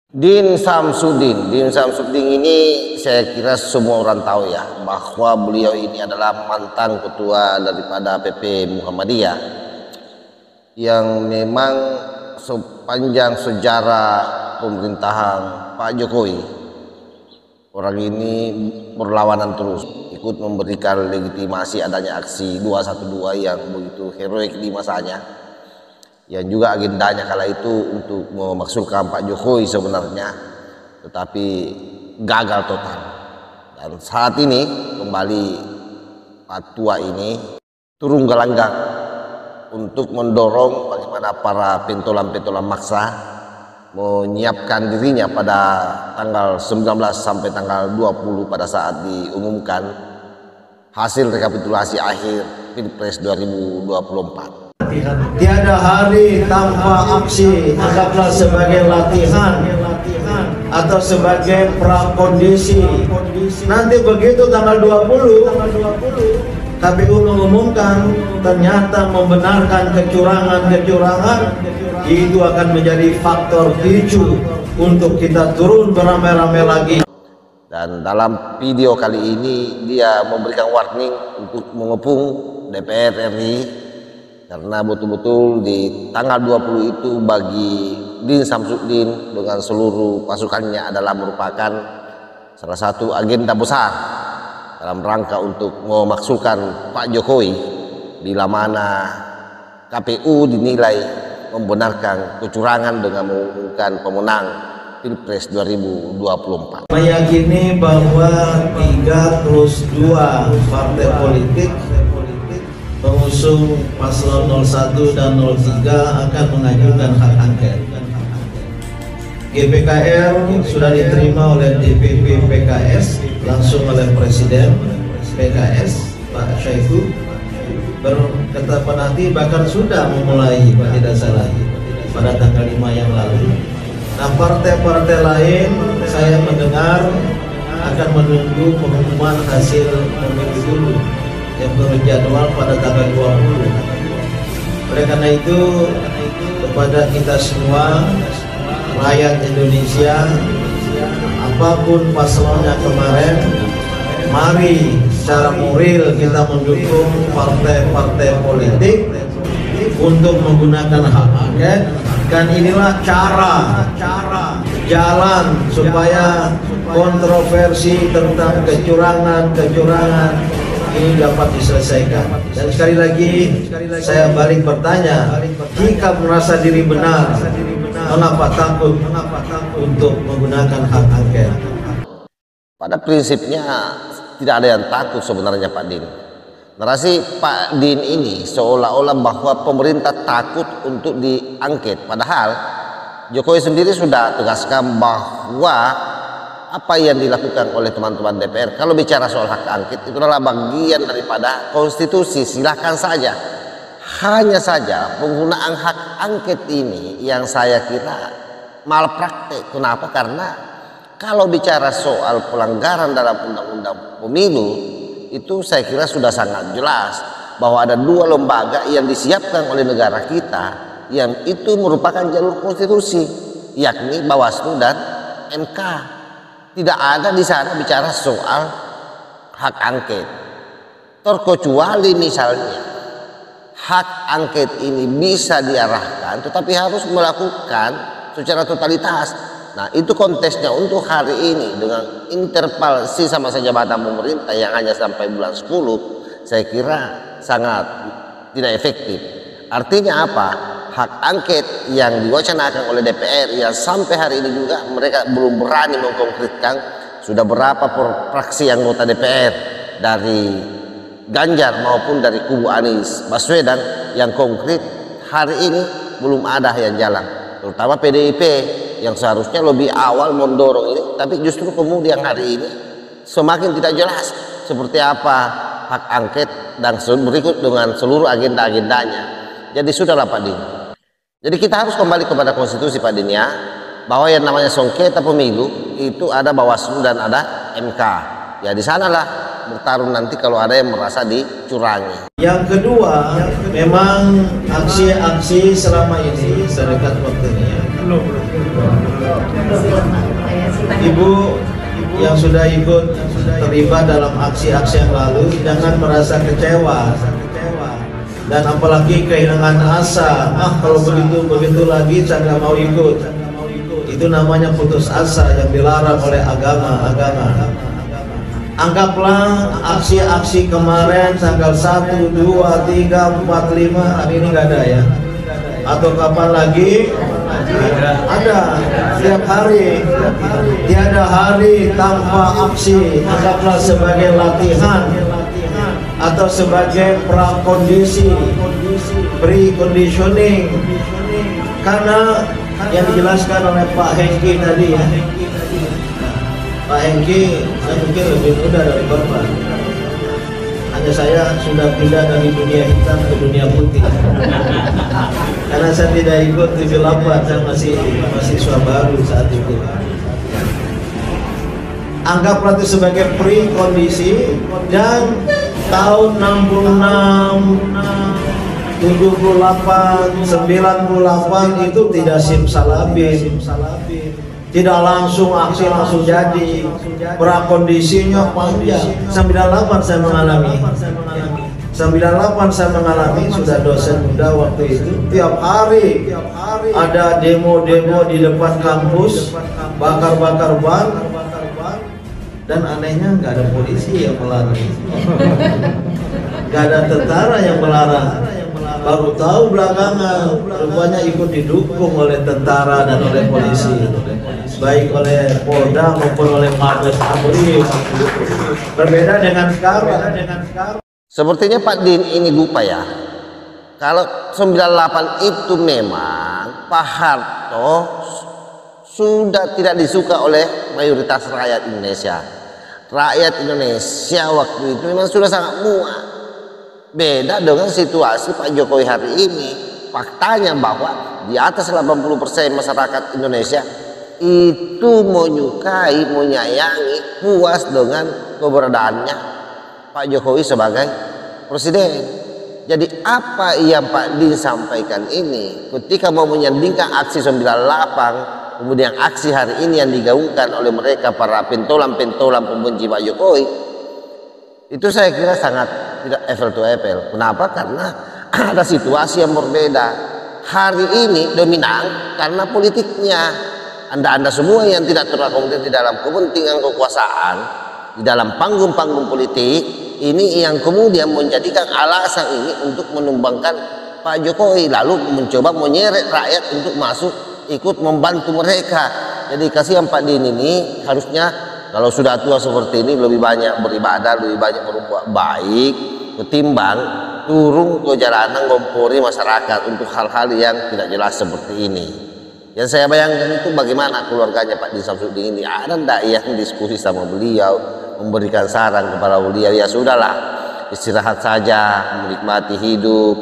Din Samsudin ini saya kira semua orang tahu ya, bahwa beliau ini adalah mantan ketua daripada PP Muhammadiyah yang memang sepanjang sejarah pemerintahan Pak Jokowi, orang ini berlawanan terus, ikut memberikan legitimasi adanya aksi 212 yang begitu heroik di masanya, yang juga agendanya kala itu untuk memakzulkan Pak Jokowi sebenarnya, tetapi gagal total. Dan saat ini kembali Pak Tua ini turun gelanggang untuk mendorong bagaimana para pentolan-pentolan maksa menyiapkan dirinya pada tanggal 19 sampai tanggal 20 pada saat diumumkan hasil rekapitulasi akhir Pilpres 2024. Tiada hari tanpa aksi, anggaplah sebagai latihan atau sebagai prakondisi. Nanti begitu tanggal 20 KPU mengumumkan ternyata membenarkan kecurangan-kecurangan, itu akan menjadi faktor picu untuk kita turun beramai-ramai lagi. Dan dalam video kali ini dia memberikan warning untuk mengepung DPR RI, karena betul-betul di tanggal 20 itu bagi Din Samsudin dengan seluruh pasukannya adalah merupakan salah satu agenda besar dalam rangka untuk memakzulkan Pak Jokowi, bila mana KPU dinilai membenarkan kecurangan dengan mengumumkan pemenang Pilpres 2024. Meyakini bahwa 3+2 partai politik pengusung paslon 01 dan 03 akan mengajukan hak angket. GPKR sudah diterima oleh DPP PKS langsung oleh Presiden PKS Pak Syahiku. Berkata nanti bahkan sudah memulai, Pak tidak salah, pada tanggal 5 yang lalu. Nah, partai-partai lain saya mendengar akan menunggu pengumuman hasil pemilu dulu yang berjadwal pada tanggal 20. Oleh karena itu, kepada kita semua rakyat Indonesia, apapun paslonnya kemarin, mari secara moral kita mendukung partai-partai politik untuk menggunakan hak angket. Dan inilah cara jalan supaya kontroversi tentang kecurangan ini dapat diselesaikan. Dan sekali lagi saya balik bertanya, jika merasa diri benar, mengapa takut untuk menggunakan hak angket? Pada prinsipnya tidak ada yang takut sebenarnya Pak Din. Narasi Pak Din ini seolah-olah bahwa pemerintah takut untuk diangket, padahal Jokowi sendiri sudah tegaskan bahwa apa yang dilakukan oleh teman-teman DPR kalau bicara soal hak angket itu adalah bagian daripada konstitusi, silahkan saja. Hanya saja penggunaan hak angket ini yang saya kira malpraktek. Kenapa? Karena kalau bicara soal pelanggaran dalam undang-undang pemilu itu saya kira sudah sangat jelas bahwa ada dua lembaga yang disiapkan oleh negara kita yang itu merupakan jalur konstitusi, yakni Bawaslu dan MK. Tidak ada di sana bicara soal hak angket. Terkecuali misalnya hak angket ini bisa diarahkan tetapi harus melakukan secara totalitas. Nah, itu konteksnya untuk hari ini dengan interval sisa masa jabatan pemerintah yang hanya sampai bulan 10, saya kira sangat tidak efektif. Artinya apa? Hak angket yang diwacanakan oleh DPR yang sampai hari ini juga mereka belum berani mengkonkretkan. Sudah berapa fraksi anggota DPR dari Ganjar maupun dari kubu Anies Baswedan yang konkret, hari ini belum ada yang jalan, terutama PDIP yang seharusnya lebih awal mendorong ini, tapi justru kemudian hari ini semakin tidak jelas seperti apa hak angket dan berikut dengan seluruh agenda-agendanya. Jadi sudahlah Pak Din. Jadi kita harus kembali kepada konstitusi Pak Din ya, bahwa yang namanya sengketa pemilu itu ada Bawaslu dan ada MK. Ya di sanalah bertarung nanti kalau ada yang merasa dicurangi. Yang kedua, memang aksi-aksi selama ini sedekat waktunya ibu yang sudah ikut terlibat dalam aksi-aksi yang lalu, jangan merasa kecewa dan apalagi kehilangan asa. Kalau begitu lagi saya nggak mau ikut. Itu namanya putus asa yang dilarang oleh agama. Anggaplah aksi-aksi kemarin tanggal 1, 2, 3, 4, 5 hari ini nggak ada ya, atau kapan lagi ada setiap hari, tiada hari tanpa aksi. Anggaplah sebagai latihan atau sebagai prakondisi, pre-conditioning, karena yang dijelaskan oleh Pak Hengki tadi ya, Pak Hengki saya pikir lebih muda dari Bapak. Hanya saya sudah pindah dari dunia hitam ke dunia putih. Karena saya tidak ikut 78, saya masih mahasiswa baru saat itu. Anggaplah itu sebagai pre-kondisi, dan tahun 66, 78, 98 itu tidak simsalabim. Tidak langsung aksi langsung jadi, prakondisinya panjang. 98 saya mengalami. 98 saya mengalami, sudah dosen muda waktu itu. Tiap hari ada demo-demo di depan kampus, bakar-bakar ban, dan anehnya nggak ada polisi yang melarang, nggak ada tentara yang melarang. Baru tahu belakangan, rupanya ikut didukung oleh tentara dan oleh polisi, baik oleh Polda maupun oleh Mabes Polri. Berbeda dengan sekarang. Sepertinya Pak Din ini lupa ya, kalau 98 itu memang Pak Harto sudah tidak disuka oleh mayoritas rakyat Indonesia. Rakyat Indonesia waktu itu memang sudah sangat muak. Beda dengan situasi Pak Jokowi hari ini. Faktanya bahwa di atas 80% masyarakat Indonesia itu menyukai, menyayangi, puas dengan keberadaannya Pak Jokowi sebagai presiden. Jadi apa yang Pak Din sampaikan ini ketika mau menyandingkan aksi 98, kemudian aksi hari ini yang digaungkan oleh mereka para pentolan-pentolan pembenci Pak Jokowi, itu saya kira sangat tidak apple to apple. Kenapa? Karena ada situasi yang berbeda. Hari ini dominan karena politiknya. Anda semua yang tidak terakomodir di dalam kepentingan kekuasaan, di dalam panggung-panggung politik, ini yang kemudian menjadikan alasan ini untuk menumbangkan Pak Jokowi, lalu mencoba menyeret rakyat untuk masuk ikut membantu mereka. Jadi kasihan Pak Din ini, harusnya kalau sudah tua seperti ini lebih banyak beribadah, lebih banyak berbuat baik ketimbang turun ke jalanan ngompori masyarakat untuk hal-hal yang tidak jelas seperti ini. Yang saya bayangkan itu bagaimana keluarganya Pak Din Samsudin ini, ada ndak yang diskusi sama beliau, memberikan saran kepada beliau, ya sudahlah istirahat saja, menikmati hidup,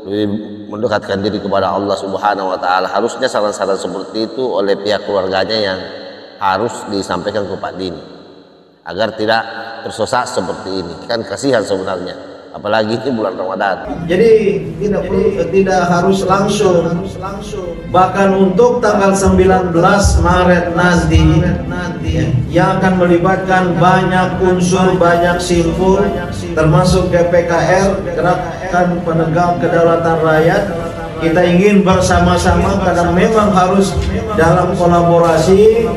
lebih mendekatkan diri kepada Allah Subhanahu wa Ta'ala. Harusnya saran-saran seperti itu oleh pihak keluarganya yang harus disampaikan ke Pak Din agar tidak tersesat seperti ini. Kan kasihan sebenarnya, apalagi ini bulan Ramadan. Jadi tidak harus langsung. Bahkan untuk tanggal 19 Maret nanti yang akan melibatkan banyak unsur, banyak simpul, termasuk GPKR, Gerakan Penegak Kedaulatan Rakyat. Kita ingin bersama-sama karena memang harus dalam kolaborasi.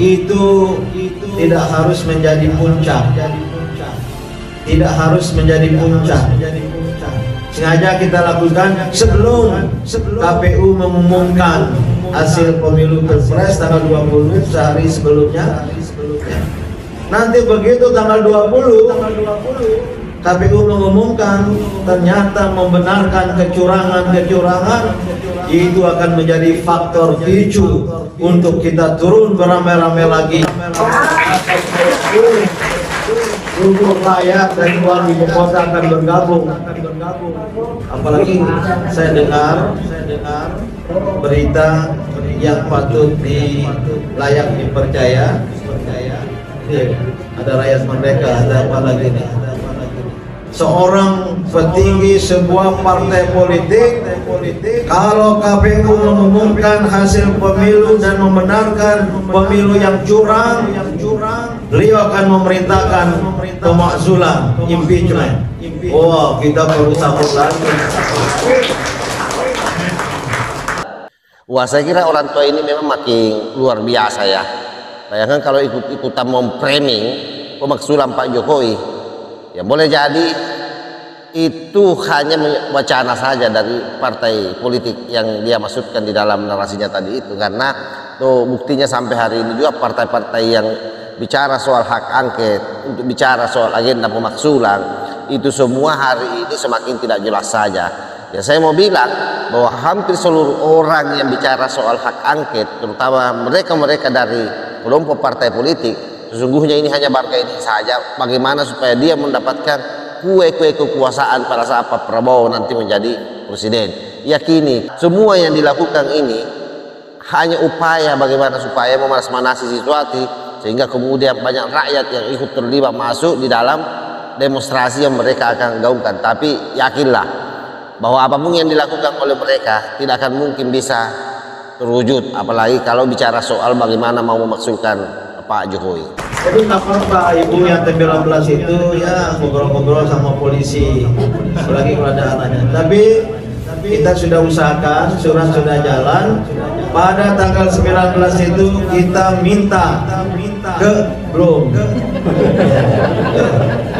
Itu tidak harus menjadi puncak. Tidak harus menjadi puncak. Sengaja kita lakukan sebelum KPU mengumumkan hasil pemilu Pilpres tanggal 20, sehari sebelumnya. Nanti begitu tanggal 20 KPU mengumumkan ternyata membenarkan kecurangan, itu akan menjadi faktor picu untuk kita turun beramai-ramai lagi. Seluruh rakyat dan uang ibu kota akan bergabung. Apalagi saya dengar berita yang patut layak dipercaya. Ada rakyat merdeka, ada apa lagi nih? seorang petinggi sebuah partai politik, kalau KPU mengumumkan hasil pemilu dan membenarkan pemilu yang curang, beliau akan memerintahkan pemakzulan, impeachment. Wah, kita perlu takut lagi. Wah, saya kira orang tua ini memang makin luar biasa ya. Bayangkan kalau ikut-ikutan memframing pemakzulan Pak Jokowi, ya boleh jadi itu hanya wacana saja dari partai politik yang dia maksudkan di dalam narasinya tadi itu. Karena tuh buktinya sampai hari ini juga partai-partai yang bicara soal hak angket, untuk bicara soal agenda pemakzulan, itu semua hari ini semakin tidak jelas saja. Ya, saya mau bilang bahwa hampir seluruh orang yang bicara soal hak angket, terutama mereka-mereka dari kelompok partai politik, sesungguhnya ini hanya bargaining saja bagaimana supaya dia mendapatkan kue-kue kekuasaan pada saat Pak Prabowo nanti menjadi presiden. Yakini semua yang dilakukan ini hanya upaya bagaimana supaya memanas-manasi situasi, sehingga kemudian banyak rakyat yang ikut terlibat masuk di dalam demonstrasi yang mereka akan gaungkan. Tapi yakinlah bahwa apapun yang dilakukan oleh mereka tidak akan mungkin bisa terwujud, apalagi kalau bicara soal bagaimana mau memaksulkan Pak Jokowi. Jadi tak apa ibu yang T19 itu ya ngobrol-ngobrol sama polisi, apalagi kalau ada anaknya. Tapi kita sudah usahakan, surat sudah jalan. Pada tanggal 19 itu kita minta ke belum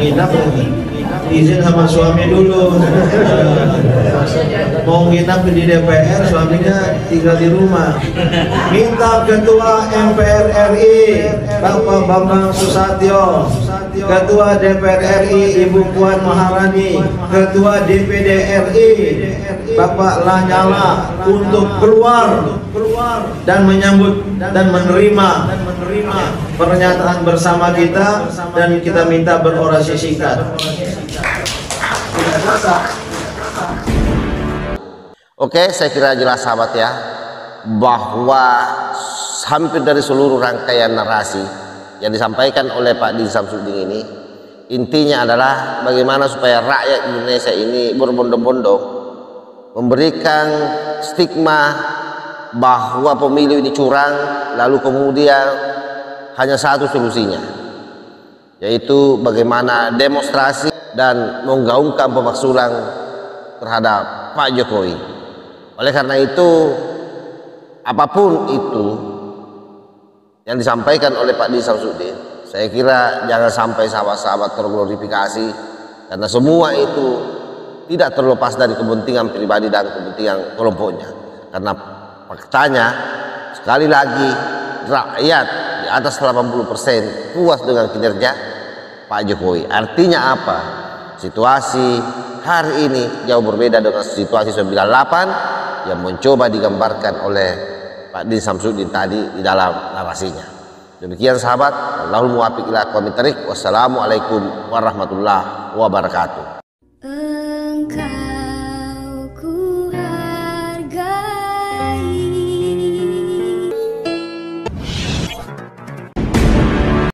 nginap izin sama suami dulu. Mau nginap di DPR, suaminya tinggal di rumah. Minta ketua MPR RI Bapak Bambang Susatyo, ketua DPR RI Ibu Puan Maharani, ketua DPD RI Bapak Lanyala untuk keluar dan menyambut dan menerima pernyataan bersama kita, dan kita minta berorasi singkat. Oke, saya kira jelas sahabat ya, bahwa hampir dari seluruh rangkaian narasi yang disampaikan oleh Pak Din Samsudin ini, intinya adalah bagaimana supaya rakyat Indonesia ini berbondong-bondong memberikan stigma bahwa pemilu ini curang, lalu kemudian hanya satu solusinya, yaitu bagaimana demonstrasi dan menggaungkan pemakzulan terhadap Pak Jokowi. Oleh karena itu, apapun itu yang disampaikan oleh Pak Din Samsudin, saya kira jangan sampai sahabat-sahabat terglorifikasi, karena semua itu tidak terlepas dari kepentingan pribadi dan kepentingan kelompoknya. Karena faktanya, sekali lagi, rakyat di atas 80% puas dengan kinerja Pak Jokowi. Artinya apa? Situasi hari ini jauh berbeda dengan situasi 98 yang mencoba digambarkan oleh Pak Din Samsudin tadi di dalam narasinya. Demikian sahabat, Allahul muwaffiq ila aqwamit thoriq. Wassalamualaikum warahmatullahi wabarakatuh.